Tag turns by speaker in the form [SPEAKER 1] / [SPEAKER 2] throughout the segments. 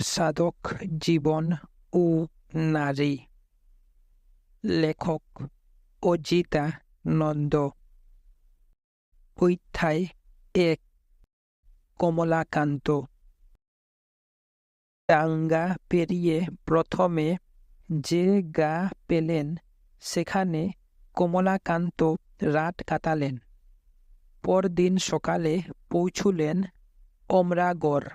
[SPEAKER 1] সাধক জীবন ও নারী। লেখক অজিতা নন্দ। অধ্যায় 1। কমলাকান্ত। ডাঙ্গা পেরিয়ে প্রথমে যে গা পেলেন সেখানে কমলাকান্ত রাত কাটালেন। পরদিন সকালে পৌঁছুলেন অমরাগড়।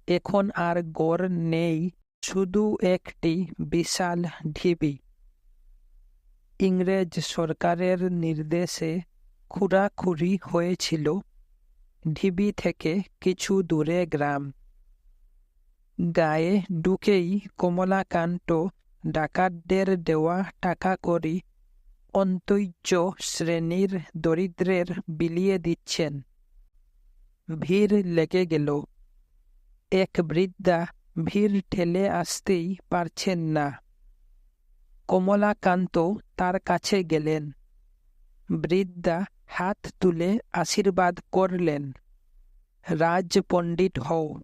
[SPEAKER 1] এখন আর গড় নেই, শুধু একটি বিশাল ঢিবি। ইংরেজ সরকারের নির্দেশে খুঁড়াখুড়ি হয়েছিল। ঢিবি থেকে কিছু দূরে গ্রাম। গায়ে ঢুকেই কমলাকান্ত ডাকাতদের দেওয়া টাকা কড়ি অন্তর্য শ্রেণীর দরিদ্রের বিলিয়ে দিচ্ছেন। ভিড় লেগে গেল। এক বৃদ্ধা ভিড় ঠেলে আসতেই পারছেন না। কমলাকান্ত তার কাছে গেলেন। বৃদ্ধা হাত তুলে আশীর্বাদ করলেন, রাজপণ্ডিত হও।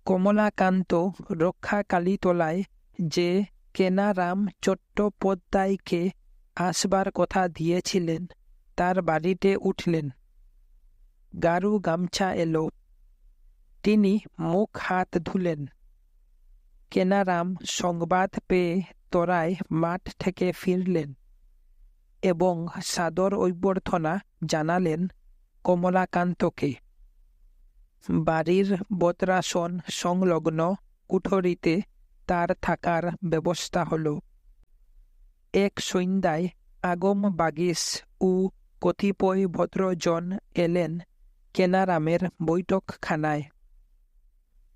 [SPEAKER 1] কমলাকান্ত রক্ষাকালীতলায় যে কেনারাম চট্টোপাধ্যায়কে আসবার কথা দিয়েছিলেন তার বাড়িতে উঠলেন। গাঢ় গামছা এলো। তিনি মুখ হাত ধুলেন। কেনারাম সংবাদ পেয়ে তরায় মাঠ থেকে ফিরলেন এবং সাদর অভ্যর্থনা জানালেন কমলাকান্তকে। বাড়ির বজ্রাসন সংলগ্ন কুঠরিতে তার থাকার ব্যবস্থা হল। এক সন্ধ্যায় আগম বাগিস ও কতিপয় ভদ্রজন এলেন কেনারামের বৈঠকখানায়।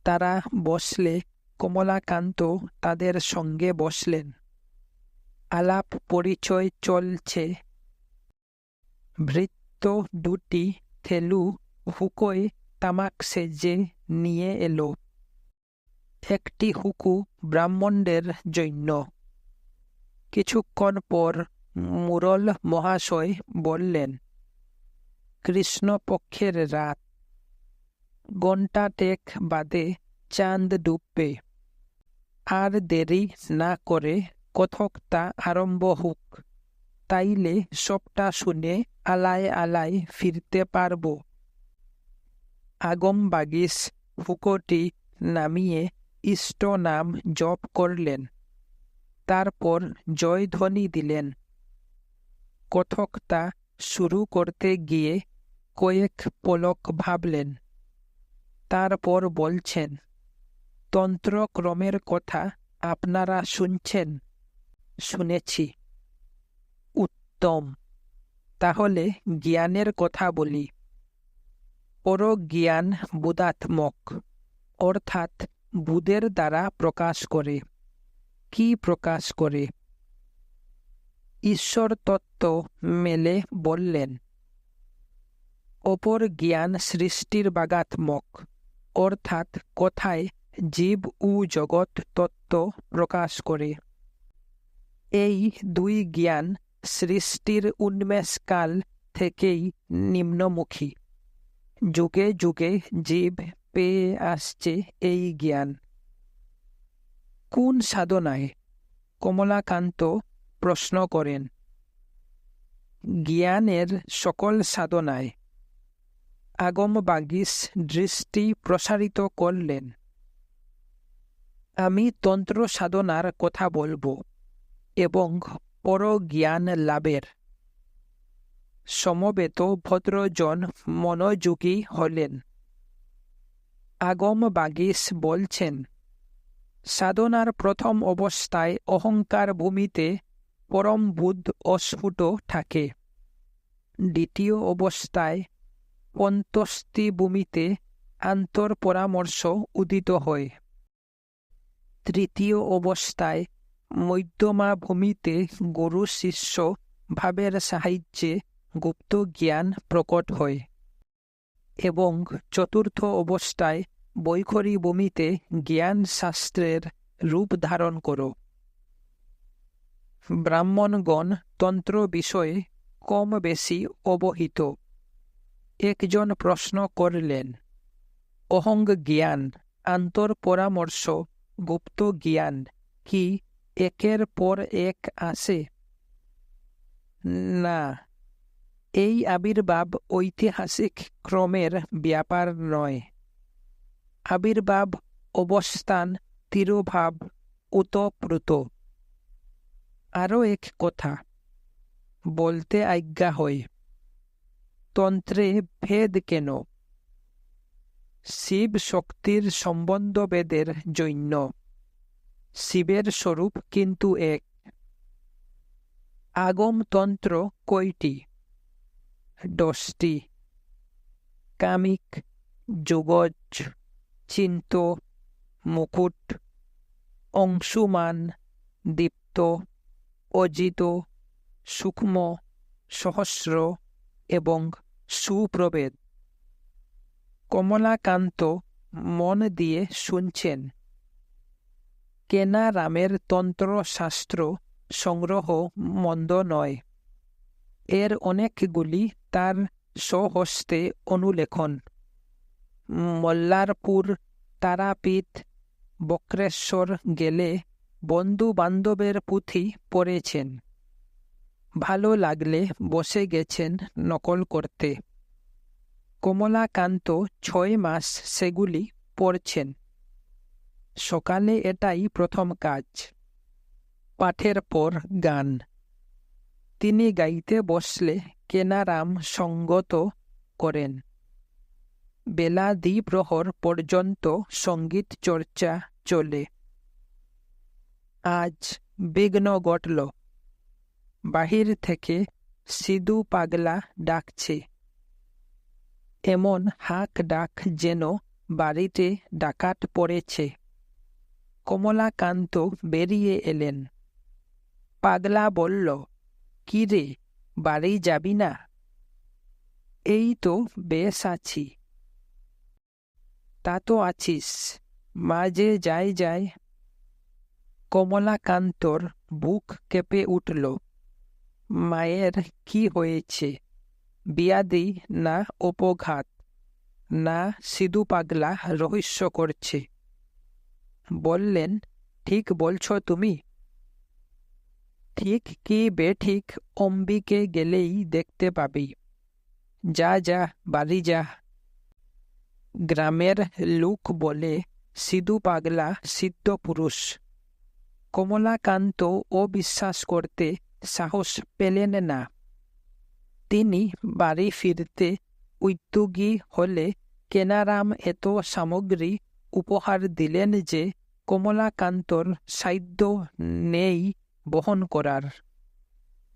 [SPEAKER 1] তারা বসলে কমলাকান্ত তাদের সঙ্গে বসলেন। আলাপ পরিচয় চলছে। ভৃত্য দুটি থেলু হুকোয় তামাক সেজে নিয়ে এলো। একটি হুকু ব্রাহ্মণদের জন্য। কিছুক্ষণ পর মুরল মহাশয় বললেন, কৃষ্ণপক্ষের রাত, ঘণ্টাটেক বাদে চাঁদ ডুববে। আর দেরি না করে কথকটা আরম্ভ হোক, তাইলে সবটা শুনে আলায় আলায় ফিরতে পারব। আগম বাগিস হুকোটি নামিয়ে ইষ্ট নাম জপ করলেন। তারপর জয়ধ্বনি দিলেন। কথকটা শুরু করতে গিয়ে কয়েক পলক ভাবলেন। তারপর বলছেন, তন্ত্রক্রমের কথা আপনারা শুনছেন? শুনেছি। উত্তম, তাহলে জ্ঞানের কথা বলি। পরজ্ঞান বোধাত্মক, অর্থাৎ বুধের দ্বারা প্রকাশ করে। কি প্রকাশ করে? ঈশ্বর তত্ত্ব মেলে বললেন। অপর জ্ঞান সৃষ্টির বাগাত্মক, অর্থাৎ কথায় জীব ও জগৎ তত্ত্ব প্রকাশ করে। এই দুই জ্ঞান সৃষ্টির উন্মেষকাল থেকেই নিম্নমুখী। যুগে যুগে জীব পেয়ে আসছে এই জ্ঞান। কোন সাধনায়? কমলাকান্ত প্রশ্ন করেন। জ্ঞানের সকল সাধনায়। আগম বাগিস দৃষ্টি প্রসারিত করলেন। আমি তন্ত্র সাধনার কথা বলবো এবং পরজ্ঞান লাভের। সমবেত ভদ্রজন মনোযোগী হলেন। আগম বাগিস বলছেন, সাধনার প্রথম অবস্থায় অহংকার ভূমিতে পরম বুদ্ধ অস্ফুট থাকে। দ্বিতীয় অবস্থায় পন্তস্থি ভূমিতে আন্তঃপরামর্শ উদিত হয়। তৃতীয় অবস্থায় মধ্যমা ভূমিতে গুরু শিষ্য ভাবের সাহায্যে গুপ্ত জ্ঞান প্রকট হয় এবং চতুর্থ অবস্থায় বৈখরী ভূমিতে জ্ঞান শাস্ত্রের রূপ ধারণ করো। ব্রাহ্মণগণ তন্ত্র বিষয়ে কম বেশি অবহিত। একজন প্রশ্ন করলেন, অহং জ্ঞান আন্তঃপরামর্শ, গুপ্ত জ্ঞান কি একের পর এক আসে? না, এই আবির্ভাব ঐতিহাসিক ক্রমের ব্যাপার নয়। আবির্ভাব অবস্থান তিরোভাব ওতপ্রোত। আরও এক কথা বলতে আজ্ঞা হয়, তন্ত্রে ভেদ কেন? শিব শক্তির সম্বন্ধ বেদের জন্য। শিবের স্বরূপ কিন্তু এক। আগমতন্ত্র কয়টি? 10টি। কামিক, যোগজ, চিন্ত, মুকুট, অংশুমান, দীপ্ত, অজিত, সূক্ষ্ম, সহস্র এবং সুপ্রভেদ। কমলাকান্ত মন দিয়ে শুনছেন। কেনা রামের তন্ত্রশাস্ত্র সংগ্রহ মন্দ নয়। এর অনেকগুলি তার স্বহস্তে অনুলেখন। মল্লারপুর, তারাপীঠ, বক্রেশ্বর গেলে বন্ধু বান্ধবের পুঁথি পড়েছেন। ভালো লাগলে বসে গেছেন নকল করতে। কমলাকান্ত 6 মাস সেগুলি পড়ছেন। সকালে এটাই প্রথম কাজ। পাঠের পর গান। তিনি গাইতে বসলে কেনারাম সঙ্গত করেন। বেলা দ্বিপ্রহর পর্যন্ত সঙ্গীত চর্চা চলে। আজ বিঘ্ন ঘটল। বাহির থেকে সিধু পাগলা ডাকছে। এমন হাঁক ডাক যেন বাড়িতে ডাকাত পড়েছে। কমলাকান্ত বেরিয়ে এলেন। পাগলা বলল, কি রে, বাড়ি যাবি না? এই তো বেশ আছি। তা তো আছিস, মা যে যায় যায়। কমলাকান্তর বুক কেঁপে উঠল। মায়ের কি হয়েছে? বিয়াদি না অপঘাত, না সিধু পাগলা রহস্য করছে? বললেন, ঠিক বলছ তুমি? ঠিক কি বেঠিক অম্বিকে গেলেই দেখতে পাবি। যা যা, বাড়ি যা। গ্রামের লোক বলে সিধু পাগলা সিদ্ধ পুরুষ। কমলাকান্ত অবিশ্বাস করতে সাহস পেলেন না। তিনি বাড়ি ফিরতে উদ্যোগী হলে কেনারাম এত সামগ্রী উপহার দিলেন যে কমলাকান্তর সাধ্য নেই বহন করার।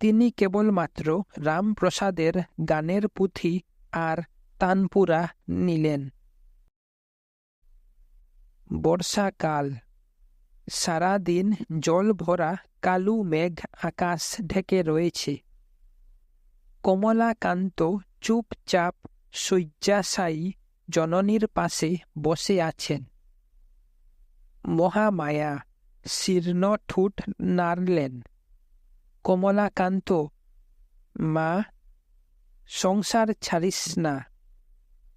[SPEAKER 1] তিনি কেবলমাত্র রামপ্রসাদের গানের পুঁথি আর তানপুরা নিলেন। বর্ষাকাল। সারাদিন জল ভরা কালো মেঘ আকাশ ঢেকে রয়েছে। কমলাকান্ত চুপচাপ শয্যাশায়ী জননীর পাশে বসে আছেন। মহামায়া শীর্ণ ঠোঁট নাড়লেন। কমলাকান্ত, মা, সংসার ছাড়িস না।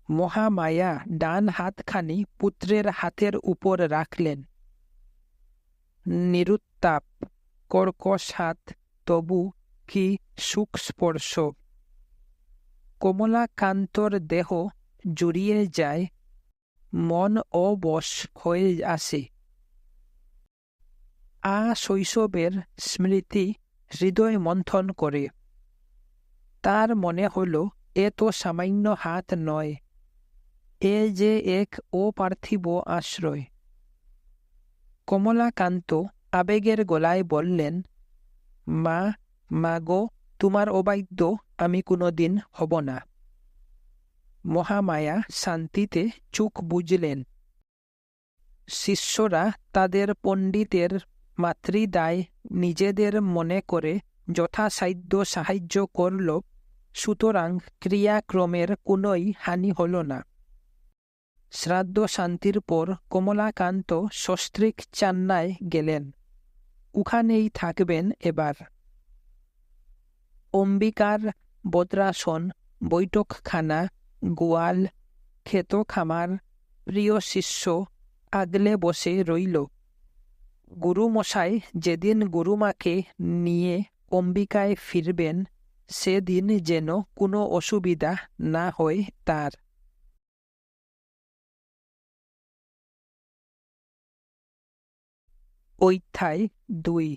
[SPEAKER 1] মহামায়া ডান হাতখানি পুত্রের হাতের উপর রাখলেন। নিরুত্তাপ, কর্কশ হাত, তবু কি সুখ স্পর্শ। কমলাকান্তর দেহ জুড়িয়ে যায়, মন অবশ হয়ে আসে। শৈশবের স্মৃতি হৃদয় মন্থন করে। তার মনে হল, এ তো সামান্য হাত নয়, এ যে এক অপার্থিব আশ্রয়। কমলাকান্ত আবেগের গলায় বললেন, মা, মাগো, তোমার অবাধ্য আমি কোনোদিন হব না। মহামায়া শান্তিতে চোখ বুজলেন। শিষ্যরা তাদের পণ্ডিতের মাতৃদায় নিজেদের মনে করে যথাসাধ্য সাহায্য করল, সুতরাং ক্রিয়াক্রমের কোনোই হানি হল না। শ্রাদ্ধ শান্তির পর কমলাকান্ত সস্ত্রীক চান্নায় গেলেন। ওখানেই থাকবেন এবার। অম্বিকার বদ্রাসন, বৈঠকখানা, গোয়াল, ক্ষেত খামার, প্রিয় শিষ্য আগলে বসে রইল। গুরুমশাই যেদিন গুরুমাকে নিয়ে অম্বিকায় ফিরবেন সেদিন যেন কোনো অসুবিধা না হয় তার। অধ্যায় 2।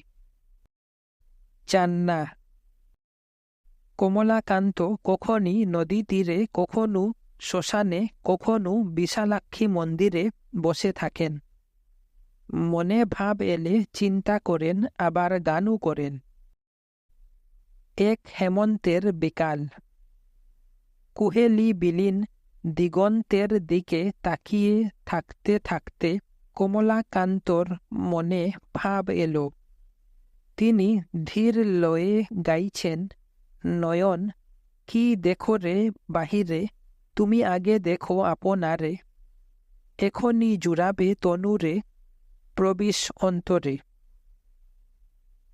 [SPEAKER 1] চান্না। কমলাকান্ত কখনই নদী তীরে, কখনো শ্মশানে, কখনো বিশালাক্ষী মন্দিরে বসে থাকেন। মনে ভাব এলে চিন্তা করেন, আবার গানও করেন। এক হেমন্তের বিকাল। কুহেলি বিলীন দিগন্তের দিকে তাকিয়ে থাকতে থাকতে কমলাকান্তর মনে ভাব এলো। তিনি ধীর লয়ে গাইছেন, নয়ন, কি দেখো রে বাহিরে, তুমি আগে দেখো আপনারে, এখনই জুড়াবে তনুরে প্রবিশ অন্তরে।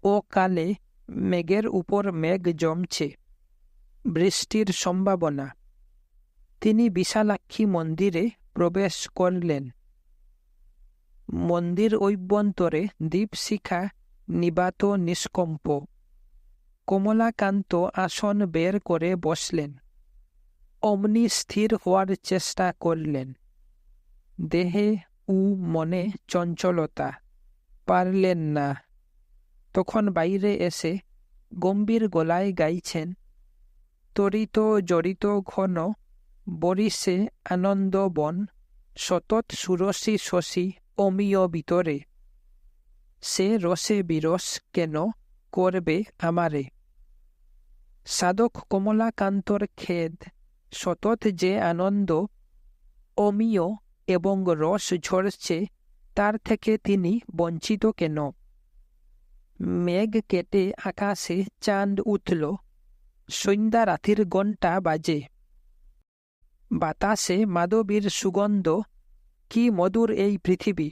[SPEAKER 1] ও কালে মেঘের উপর মেঘ জমছে, বৃষ্টির সম্ভাবনা। তিনি বিশালাক্ষী মন্দিরে প্রবেশ করলেন। মন্দির অভ্যন্তরে দীপশিখা নিবাত নিষ্কম্প। কমলাকান্ত আসন বের করে বসলেন। অমনি স্থির হওয়ার চেষ্টা করলেন। দেহে ও মনে চঞ্চলতা, পারলেন না। তখন বাইরে এসে গম্ভীর গলায় গাইছেন, তরিত জড়িত ঘন বরিশে আনন্দ বন, সতত সুরসী শশী অমিয় ভিতরে, সে রসে বিরস কেন করবে আমারে। সাধক কমলাকান্তর খেদ, সতত যে আনন্দ অমিয় এবং রস ঝরছে তার থেকে তিনি বঞ্চিত কেন। মেঘ কেটে আকাশে চাঁদ উঠল, সন্ধ্যা রাতির ঘণ্টা বাজে। বাতাসে মাধবীর সুগন্ধ, কি মধুর এই পৃথিবী।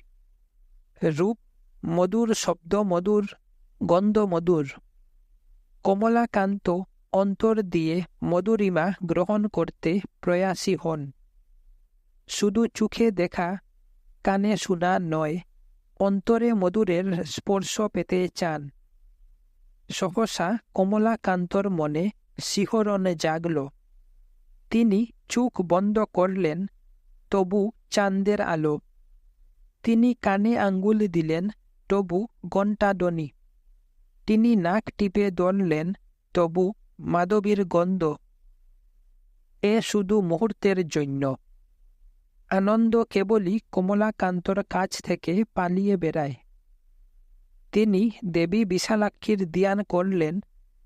[SPEAKER 1] রূপ মধুর, শব্দ মধুর, গন্ধ মধুর। কমলাকান্ত অন্তর দিয়ে মধুরিমা গ্রহণ করতে প্রয়াসী হন। শুধু চোখে দেখা, কানে শোনা নয়, অন্তরে মধুরের স্পর্শ পেতে চান। সহসা কমলাকান্তর মনে শিহরণ জাগল। তিনি চোখ বন্ধ করলেন, তবু চাঁদের আলো। তিনি কানে আঙ্গুল দিলেন, তবু ঘণ্টাধ্বনি। তিনি নাক টিপে ধরলেন, তবু মাধবীর গন্ধ। এ শুধু মুহূর্তের জন্য। আনন্দ কেবলই কমলাকান্তর কাছ থেকে পালিয়ে বেড়ায়। তিনি দেবী বিশালাক্ষীর ধ্যান করলেন,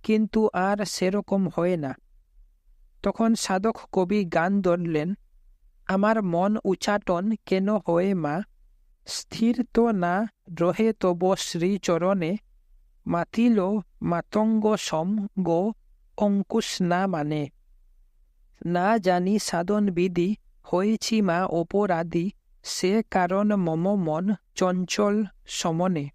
[SPEAKER 1] কিন্তু আর সেরকম হয় না। তখন সাধক কবি গান ধরলেন, আমার মন উচাটন কেন হয় মা, স্থির তো না রহে তব শ্রীচরণে, মাতিল মাতঙ্গ সম গো অঙ্কুশ না মানে। না জানি সাধন বিধি, হয়েছি মা অপরাধী, সে কারণ মম মন চঞ্চল সমনে।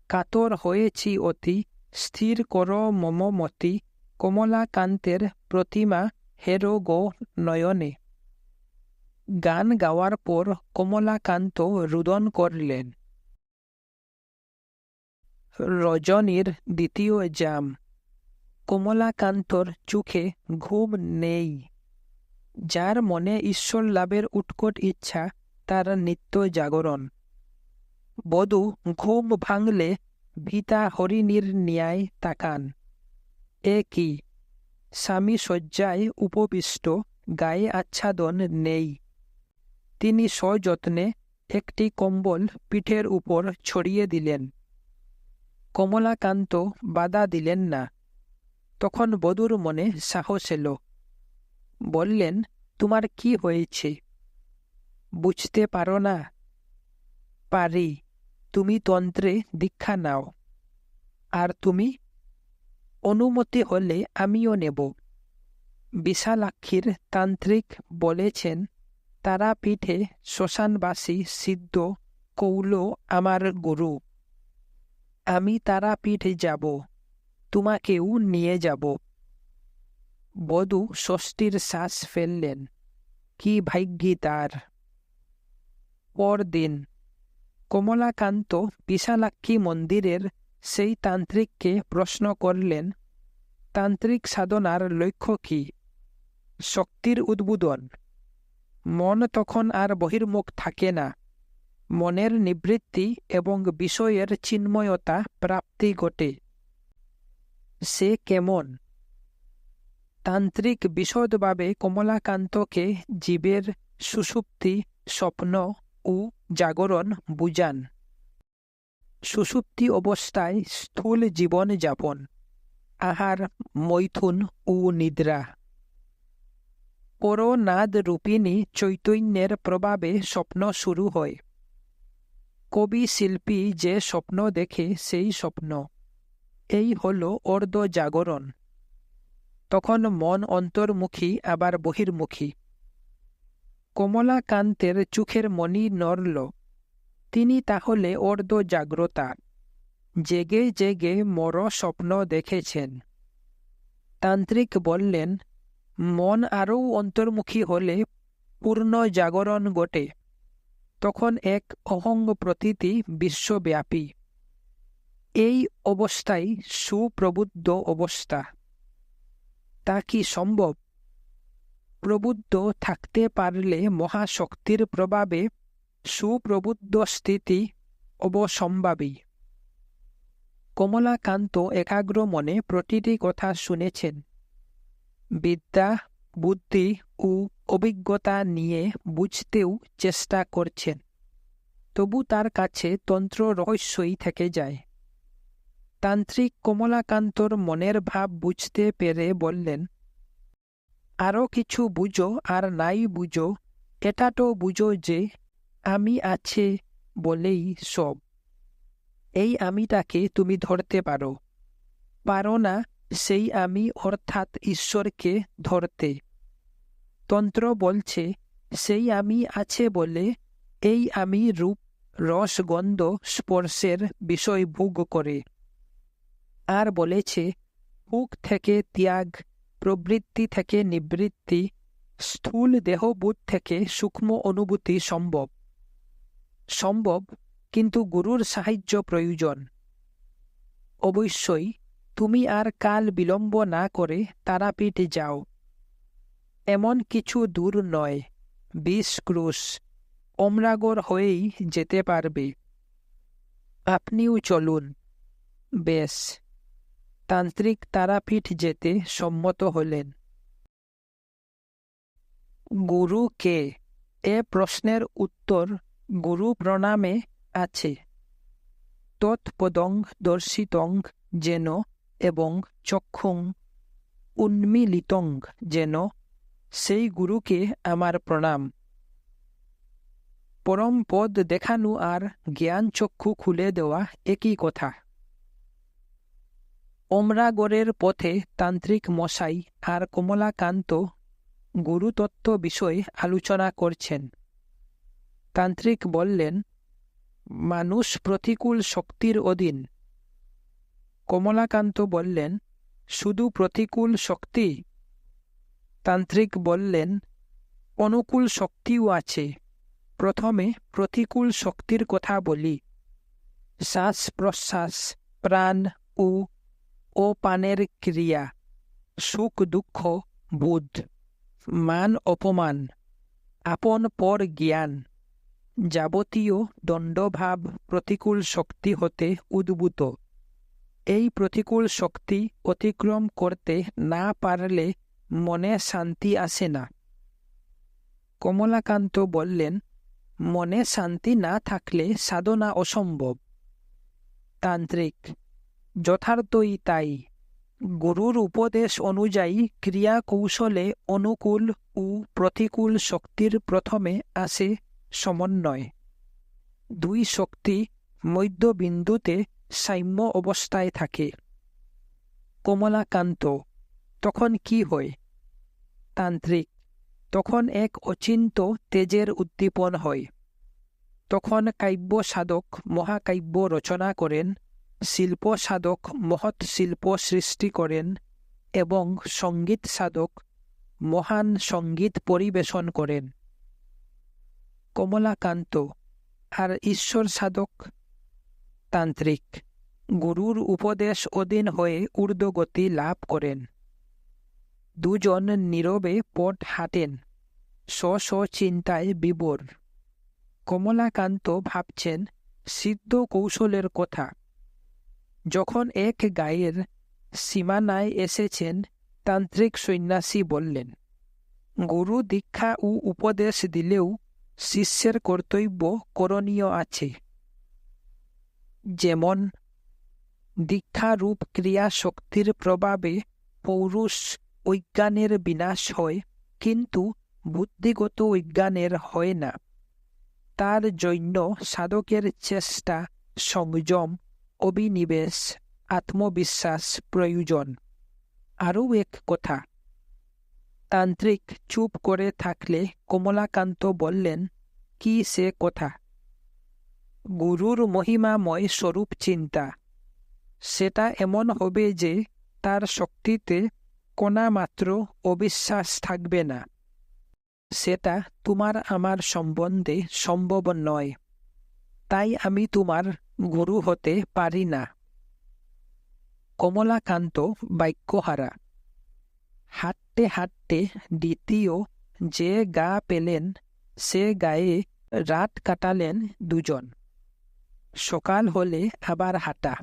[SPEAKER 1] কাতর হয়েছি অতি, স্থির কর মম মতি, কমলাকান্তের প্রতিমা হেরো গো নয়নে। গান গাওয়ার পর কমলাকান্ত রুদন করলেন। রজনীর দ্বিতীয় জাম। কমলাকান্তর চোখে ঘুম নেই। যার মনে ঈশ্বর লাভের উৎকট ইচ্ছা, তার নিত্য জাগরণ। বধূ ঘুম ভাঙলে ভীতা হরিণীর ন্যায় তাকান। এ কি, স্বামী শয্যায় উপবিষ্ট, গায়ে আচ্ছাদন নেই। তিনি সযত্নে একটি কম্বল পিঠের উপর ছড়িয়ে দিলেন। কমলাকান্ত বাধা দিলেন না। তখন বধূর মনে সাহস এলো। বললেন, তোমার কি হয়েছে, বুঝতে পারো না? পারি, তুমি তন্ত্রে দীক্ষা নাও। আর তুমি? অনুমতি হলে আমিও নেব। বিশালাক্ষীর তান্ত্রিক বলেছেন, তারাপীঠে শ্মশানবাসী সিদ্ধ কৌল আমার গুরু। আমি তারাপীঠ যাব, তোমাকেও নিয়ে যাব। বধূ স্বস্তির শ্বাস ফেললেন। কি ভাগ্যি তার! পরদিন কমলাকান্ত বিশালাক্ষী মন্দিরের সেই তান্ত্রিককে প্রশ্ন করলেন, তান্ত্রিক সাধনার লক্ষ্য কি? শক্তির উদ্বোধন। মন তখন আর বহির্মুখ থাকে না, মনের নিবৃত্তি এবং বিষয়ের চিন্ময়তা প্রাপ্তি ঘটে। সে কেমন? তান্ত্রিক বিশদভাবে কমলাকান্তকে জীবের সুষুপ্তি, স্বপ্ন ও জাগরণ বুঝান। সুষুপ্তি অবস্থায় স্থূল জীবন যাপন, আহার, মৈথুন ও নিদ্রা। পরনাদ রূপিণী চৈতন্যের প্রভাবে স্বপ্ন শুরু হয়। কবি শিল্পী যে স্বপ্ন দেখে সেই স্বপ্ন, এই হল অর্ধ জাগরণ। তখন মন অন্তর্মুখী আবার বহির্মুখী। কমলাকান্তের চোখের মণি নড়ল। তিনি তাহলে অর্ধ জাগ্রতা, জেগে জেগে মর স্বপ্ন দেখেছেন। তান্ত্রিক বললেন, মন আরও অন্তর্মুখী হলে পূর্ণ জাগরণ ঘটে। তখন এক অহং প্রতীতি বিশ্বব্যাপী। এই অবস্থাই সুপ্রবুদ্ধ অবস্থা। তা কি সম্ভব? প্রবুদ্ধ থাকতে পারলে মহাশক্তির প্রভাবে সুপ্রবুদ্ধ স্থিতি অবসম্ভাবী। কমলাকান্ত একাগ্র মনে প্রতিটি কথা শুনেছেন। বিদ্যা, বুদ্ধি ও অভিজ্ঞতা নিয়ে বুঝতেও চেষ্টা করছেন। তবু তার কাছে তন্ত্র রহস্যই থেকে যায়। তান্ত্রিক কমলাকান্তর মনের ভাব বুঝতে পেরে বললেন, আরও কিছু বুঝো আর নাই বুঝো, এটা তো বুঝো যে আমি আছে বলেই সব। এই আমিটাকে তুমি ধরতে পারো, পারো না সেই আমি অর্থাৎ ঈশ্বরকে ধরতে। তন্ত্র বলছে সেই আমি আছে বলে এই আমি রূপ, রস, গন্ধ, স্পর্শের বিষয় ভোগ করে। আর বলেছে ভোগ থেকে ত্যাগ, প্রবৃত্তি থেকে নিবৃত্তি, স্থূল দেহবোধ থেকে সূক্ষ্ম অনুভূতি সম্ভব। সম্ভব, কিন্তু গুরুর সাহায্য প্রয়োজন। অবশ্যই তুমি আর কাল বিলম্ব না করে তারাপীঠ যাও। এমন কিছু দূর নয়, 20 ক্রোশ, অমরাগড় হয়েই যেতে পারবে। আপনিও চলুন। বেশ। তান্ত্রিক তারাপীঠ যেতে সম্মত হলেন। গুরু কে? এ প্রশ্নের উত্তর গুরু প্রণামে আছে। তৎপদং দর্শিতং যেন এবং চক্ষুং উন্মীলিতং যেন, সেই গুরুকে আমার প্রণাম। পরম পদ দেখানো আর জ্ঞান চক্ষু খুলে দেওয়া একই কথা। অমরাগড়ের পথে তান্ত্রিক মশাই আর কমলাকান্ত গুরুতত্ত্ব বিষয়ে আলোচনা করছেন। তান্ত্রিক বললেন, মানুষ প্রতিকূল শক্তির অধীন। কমলাকান্ত বললেন, শুধু প্রতিকূল শক্তি? তান্ত্রিক বললেন, অনুকূল শক্তিও আছে। প্রথমে প্রতিকূল শক্তির কথা বলি। শ্বাস প্রশ্বাস, প্রাণ ও অপানের ক্রিয়া, সুখ দুঃখ বোধ, মান অপমান, আপন পর জ্ঞান, যাবতীয় দণ্ডভাব প্রতিকূল শক্তি হতে উদ্ভূত। এই প্রতিকূল শক্তি অতিক্রম করতে না পারলে মনে শান্তি আসে না। কমলাকান্ত বললেন, মনে শান্তি না থাকলে সাধনা অসম্ভব। তান্ত্রিক, যথার্থই তাই। গুরুর উপদেশ অনুযায়ী ক্রিয়া কৌশলে অনুকূল ও প্রতিকূল শক্তির প্রথমে আসে সমন্বয়। দুই শক্তি মধ্যবিন্দুতে সাম্য অবস্থায় থাকে। কমলাকান্ত, তখন কি হয়? তান্ত্রিক, তখন এক অচিন্ত্য তেজের উদ্দীপন হয়। তখন কাব্য সাধক মহাকাব্য রচনা করেন, শিল্প সাধক মহৎ শিল্প সৃষ্টি করেন এবং সঙ্গীত সাধক মহান সঙ্গীত পরিবেশন করেন। কমলাকান্ত, আর ঈশ্বর সাধক তান্ত্রিক গুরুর উপদেশ অধীন হয়ে ঊর্ধ্বগতি লাভ করেন। দুজন নীরবে পথ হাঁটেন, স্ব চিন্তায় বিভোর। কমলাকান্ত ভাবছেন সিদ্ধ কৌশলের কথা। যখন এক গায়ের সীমানায় এসেছেন, তান্ত্রিক সন্ন্যাসী বললেন, গুরু দীক্ষা ও উপদেশ দিলেও শিষ্যের কর্তব্য করণীয় আছে। যেমন দীক্ষারূপ ক্রিয়া শক্তির প্রভাবে পৌরুষ অজ্ঞানের বিনাশ হয়, কিন্তু বুদ্ধিগত অজ্ঞানের হয় না। তার জন্য সাধকের চেষ্টা, সংযম, অভিনিবেশ, আত্মবিশ্বাস প্রয়োজন। আরও এক কথা। তান্ত্রিক চুপ করে থাকলে কমলাকান্ত বললেন, কি সে কথা? গুরুর মহিমাময় স্বরূপ চিন্তা। সেটা এমন হবে যে তার শক্তিতে কণামাত্র অবিশ্বাস থাকবে না। সেটা তোমার আমার সম্বন্ধে সম্ভব নয়, তাই আমি তোমার গুরু হতে পারি না। কমলাকান্ত বাক্যহারা। হাঁটতে হাঁটতে দ্বিতীয় যে গা পেলেন, সে গায়ে রাত কাটালেন দুজন। সকাল হলে আবার হাঁটা।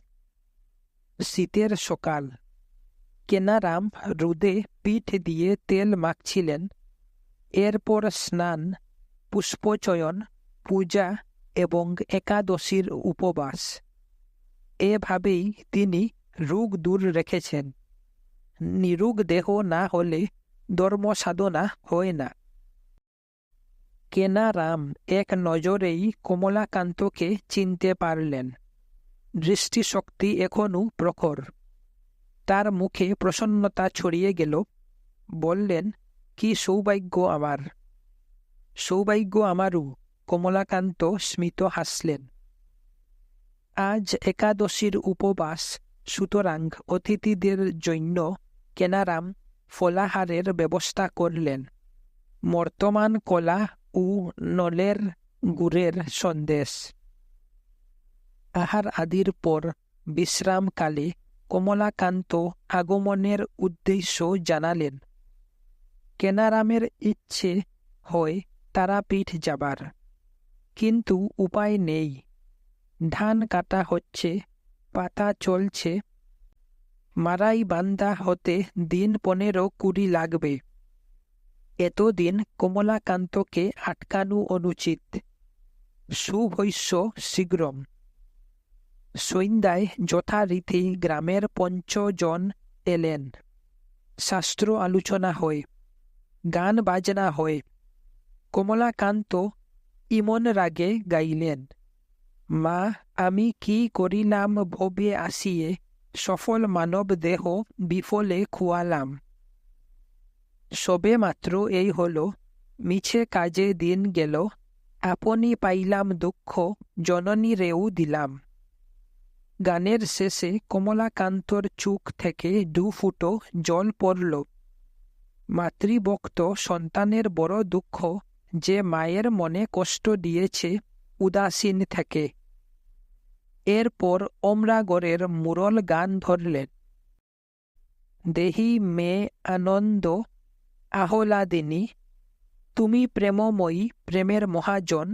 [SPEAKER 1] শীতের সকাল। কেনারাম রোদে পিঠ দিয়ে তেল মাখছিলেন। এরপর স্নান, পুষ্পচয়ন, পূজা এবং একাদশীর উপবাস। এভাবেই তিনি রোগ দূর রেখেছেন। নিরোগ দেহ না হলে ধর্ম সাধনা হয় না। কেনারাম এক নজরেই কমলাকান্তকে চিনতে পারলেন। দৃষ্টিশক্তি এখনও প্রখর। তার মুখে প্রসন্নতা ছড়িয়ে গেল। বললেন, কি সৌভাগ্য আমার! সৌভাগ্য আমারও। কমলাকান্ত স্মিত হাসলেন। আজ একাদশীর উপবাস, সুতরাং অতিথিদের জন্য কেনারাম ফলাহারের ব্যবস্থা করলেন। বর্তমান কলা ও নলের গুড়ের সন্দেশ। আহার আদির পর বিশ্রামকালে কমলাকান্ত আগমনের উদ্দেশ্য জানালেন। কেনারামের ইচ্ছে হয় তারাপীঠ যাবার, কিন্তু উপায় নেই। ধান কাটা হচ্ছে, পাতা চলছে, মারাই বান্ধা হতে দিন 15-20 লাগবে। এতদিন কমলাকান্তকে আটকানো অনুচিত। শুভৈষ্য শীঘ্রম। সন্ধ্যায় যথারীতি গ্রামের 5 জন এলেন। শাস্ত্র আলোচনা হয়, গান বাজনা হয়। কমলাকান্ত ইমন রাগে গাইলেন, মা আমি কি করিলাম ভবে আসিয়ে, সফল মানব দেহ বিফলে খুয়ালাম। সবে মাত্র এই হল, মিছে কাজে দিন গেল, আপনি পাইলাম দুঃখ, জননীরেও দিলাম। গানের শেষে কমলাকান্তর চোখ থেকে 2 ফুটো জল পড়ল। মাতৃভক্ত সন্তানের বড় দুঃখ যে মায়ের মনে কষ্ট দিয়েছে উদাসীন থেকে। এরপর অমরাগরের মুরল গান ধরলেন। দেহি মে আনন্দ আহ্লাদিনী, তুমি প্রেমময়ী, প্রেমের মহাজন,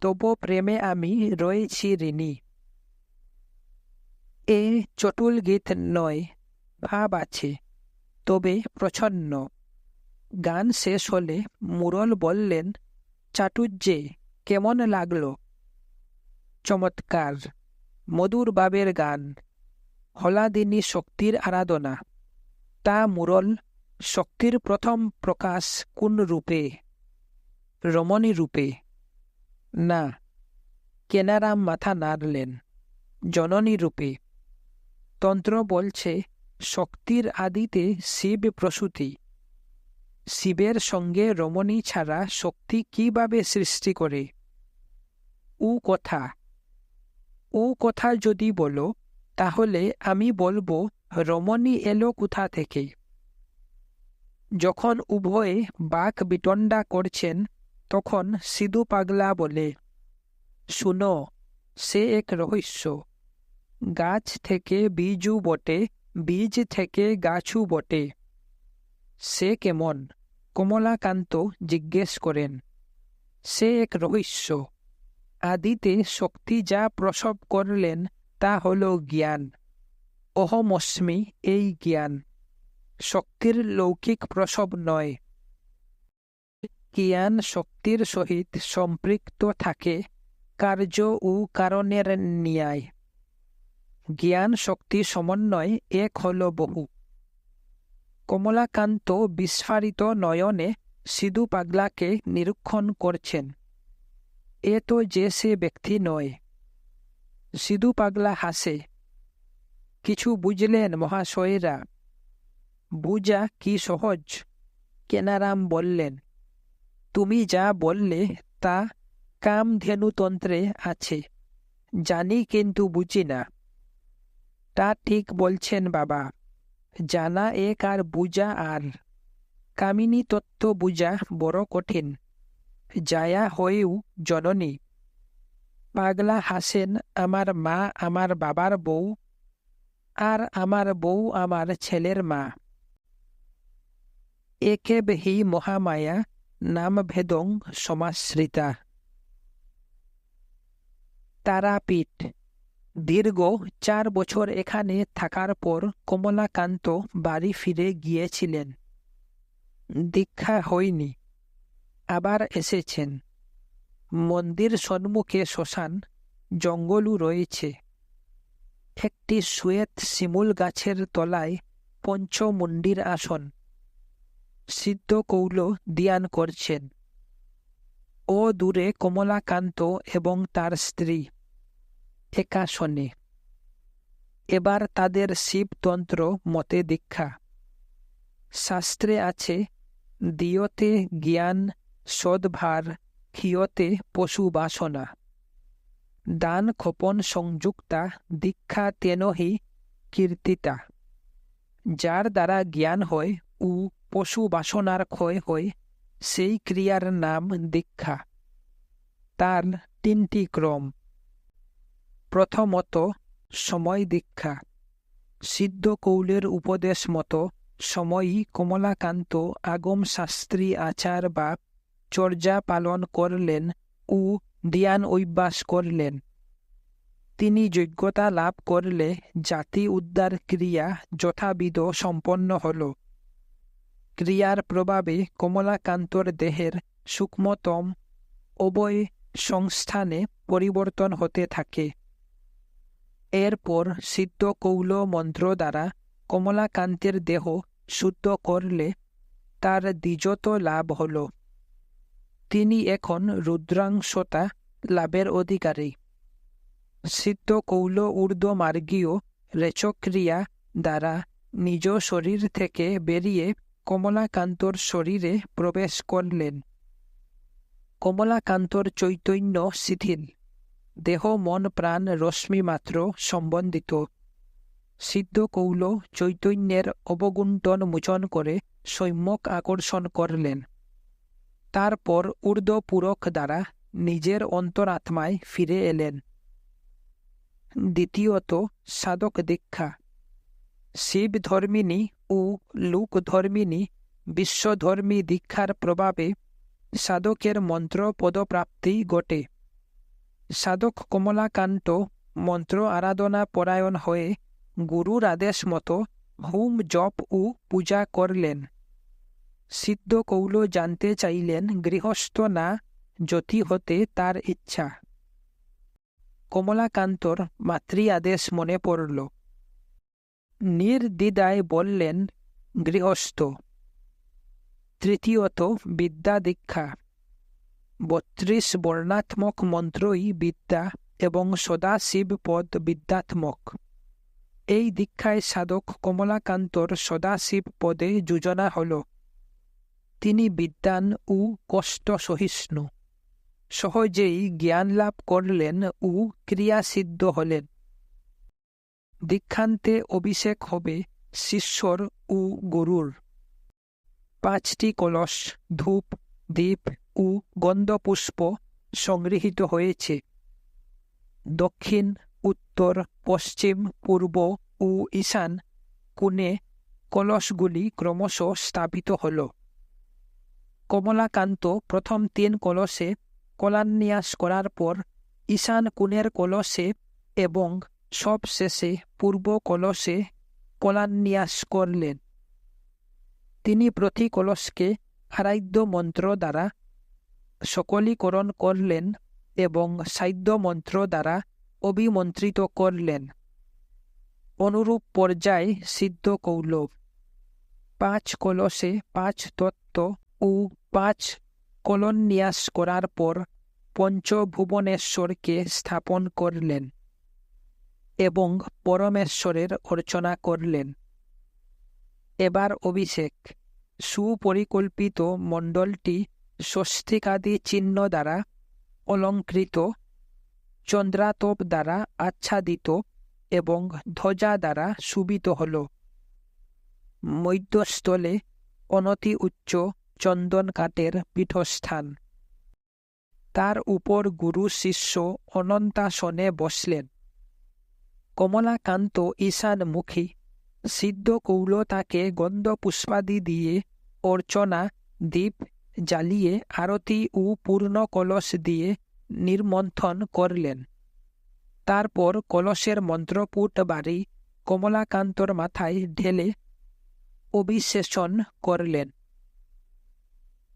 [SPEAKER 1] তব প্রেমে আমি রয়েছি ঋণী। এ চটুল গীত নয়, ভাব আছে, তবে প্রচ্ছন্ন। গান শেষ হলে মুরল বললেন, চাটুজ্জে কেমন লাগলো? চমৎকার, মধুর বাবের গান। হলাদিনী শক্তির আরাধনা। তা মুরল, শক্তির প্রথম প্রকাশ কোন রূপে? রমণী রূপে? না। কেনারাম মাথা নাড়লেন। জননী রূপে। তন্ত্র বলছে শক্তির আদিতে শিব প্রসূতি। শিবের সঙ্গে রমণী ছাড়া শক্তি কিভাবে সৃষ্টি করে? ও কথা যদি বলো, তাহলে আমি বলবো রমণী এলো কোথা থেকে? যখন উভয়ে বাক বিতণ্ডা করছেন, তখন সিধু পাগলা বলে, শুনো, সে এক রহস্য। গাছ থেকে বীজও বটে, বীজ থেকে গাছও বটে। সে কেমন? কমলাকান্ত জিজ্ঞেস করেন। সে এক রহস্য। আদিতে শক্তি যা প্রসব করলেন তা হল জ্ঞান। অহমস্মি এই জ্ঞান। শক্তির লৌকিক প্রসব নয়। জ্ঞান শক্তির সহিত সম্পৃক্ত থাকে কার্য ও কারণের ন্যায়। জ্ঞান শক্তি সমন্বয় এক হল বহু। কমলাকান্ত বিস্ফারিত নয়নে সিধু পাগলাকে নিরীক্ষণ করছেন। এ তো যে সে ব্যক্তি নয়। সিধু পাগলা হাসে। কিছু বুঝলেন মহাশয়েরা? বুঝা কি সহজ। কেনারাম বললেন, তুমি যা বললে তা কামধেনুতন্ত্রে আছে, জানি কিন্তু বুঝি না। তা ঠিক বলছেন বাবা। জানা এক আর বুঝা আর। কামিনী তত্ত্ব বুঝা বড় কঠিন। জায়া হয়েও জননী। পাগলা হাসেন। আমার মা আমার বাবার বউ, আর আমার বউ আমার ছেলের মা। একেব হি মহামায়া নামভেদং সমাশ্রিতা। তারাপীঠ। দীর্ঘ 4 বছর এখানে থাকার পর কমলাকান্ত বাড়ি ফিরে গিয়েছিলেন। দীক্ষা হয়নি। আবার এসেছেন। মন্দির সম্মুখে শ্মশান, জঙ্গলও রয়েছে। একটি শ্বেত শিমুল গাছের তলায় পঞ্চমুণ্ডির আসন। সিদ্ধ কৌল ধ্যান করছেন। ও দূরে কমলাকান্ত এবং তার স্ত্রী একাসনে। এবার তাদের শিবতন্ত্র মতে দীক্ষা। শাস্ত্রে আছে, দিয়তে জ্ঞান সদ্ভার, ক্ষিয়তে পশু বাসনা। দান ক্ষপন সংযুক্তা দীক্ষা তেনহি কীর্তিতা। যার দ্বারা জ্ঞান হয় ও পশু বাসনার ক্ষয় হয়, সেই ক্রিয়ার নাম দীক্ষা। তার 3টি ক্রম। প্রথমত সময় দীক্ষা। সিদ্ধ কৌলের উপদেশ মতো সময়ই কমলাকান্ত আগম শাস্ত্রী আচার বা চর্যা পালন করলেন ও ধ্যান অভ্যাস করলেন। তিনি যোগ্যতা লাভ করলে জাতি উদ্ধার ক্রিয়া যথাবিধ সম্পন্ন হল। ক্রিয়ার প্রভাবে কমলাকান্তর দেহের সূক্ষ্মতম অবয় সংস্থানে পরিবর্তন হতে থাকে। এরপর সিদ্ধ কৌল মন্ত্র দ্বারা কমলাকান্তের দেহ শুদ্ধ করলে তার দ্বিজত লাভ হল। তিনি এখন রুদ্রাংশতা লাভের অধিকারী। সিদ্ধ কৌল ঊর্ধ্বমার্গীয় রেচক্রিয়া দ্বারা নিজ শরীর থেকে বেরিয়ে কমলাকান্তর শরীরে প্রবেশ করলেন। কমলাকান্তর চৈতন্য শিথিল। দেহ মন প্রাণ রশ্মিমাত্র সম্বন্ধিত। সিদ্ধ কৌল চৈতন্যের অবগুণ্ঠন মোচন করে সম্যক আকর্ষণ করলেন। তারপর ঊর্ধ্বপূরক দ্বারা নিজের অন্তরাত্মায় ফিরে এলেন। দ্বিতীয়ত সাধক দীক্ষা। শিবধর্মিনী ও লোকধর্মিনী বিশ্বধর্মী দীক্ষার প্রভাবে সাধকের মন্ত্র পদপ্রাপ্তি ঘটে। সাধক কমলাকান্ত মন্ত্র আরাধনা পরায়ণ হয়ে গুরুর আদেশ মতো হোম জপ ও পূজা করলেন। সিদ্ধ কৌল জানতে চাইলেন গৃহস্থ না জ্যোতি হতে তার ইচ্ছা। কমলাকান্তর মাতৃ আদেশ মনে পড়ল। নির্দ্বিধায় বললেন গৃহস্থ। তৃতীয়ত বিদ্যা দীক্ষা। 32 বর্ণাত্মক মন্ত্রই বিদ্যা এবং সদাশিব পদ বিদ্যাত্মক। এই দীক্ষায় সাধক কমলাকান্তর সদাশিব পদে যোজনা হল। তিনি বিদ্বান ও কষ্ট সহিষ্ণু। সহজেই জ্ঞান লাভ করলেন ও ক্রিয়াসিদ্ধ হলেন। দীক্ষান্তে অভিষেক হবে শিষ্যর ও গুরুর। 5টি কলস, ধূপ, দীপ ও গন্ধপুষ্প সংগৃহীত হয়েছে। দক্ষিণ, উত্তর, পশ্চিম, পূর্ব ও ঈশান কোণে কলসগুলি ক্রমশ স্থাপিত হল। কমলাকান্ত প্রথম 3 কলসে কলান্যাস করার পর ঈশান কোণের কলসে এবং সবশেষে পূর্ব কলসে কলান্যাস করলেন। তিনি প্রতি কলসকে আরাধ্য মন্ত্র দ্বারা সকলীকরণ করলেন এবং সাধ্য মন্ত্র দ্বারা অভিমন্ত্রিত করলেন। অনুরূপ পর্যায়ে সিদ্ধ কৌলব 5 কলসে 5 তত্ত্ব ও 5 কলন্যাস করার পর পঞ্চভুবনেশ্বরকে স্থাপন করলেন এবং পরমেশ্বরের অর্চনা করলেন। এবার অভিষেক। সুপরিকল্পিত মণ্ডলটি স্বস্তিকাদি চিহ্ন দ্বারা অলঙ্কৃত, চন্দ্রাতপ দ্বারা আচ্ছাদিত এবং ধ্বজা দ্বারা শোভিত হল। মধ্যস্থলে অনতি উচ্চ চন্দন কাঠের পীঠস্থান। তার উপর গুরু শিষ্য অনন্তাসনে বসলেন। কমলাকান্ত ঈশানমুখী। সিদ্ধ কৌল তাকে গন্ধ পুষ্পাদি দিয়ে অর্চনা, দীপ জ্বালিয়ে আরতি ও পূর্ণ কলস দিয়ে নির্মন্থন করলেন। তারপর কলসের মন্ত্রপুট বাড়ি কমলাকান্তর মাথায় ঢেলে অভিষেচন করলেন।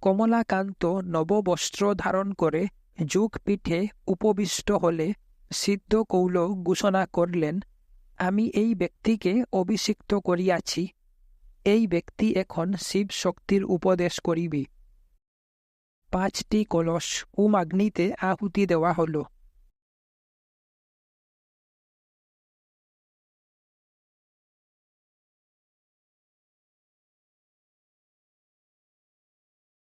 [SPEAKER 1] কমলাকান্ত নববস্ত্র ধারণ করে যুগপীঠে উপবিষ্ট হলে সিদ্ধ কৌল ঘোষণা করলেন, আমি এই ব্যক্তিকে অভিষিক্ত করিয়াছি। এই ব্যক্তি এখন শিব শক্তির উপদেশ করিবে। 5টি কলস হোমাগ্নিতে আহুতি দেওয়া হল।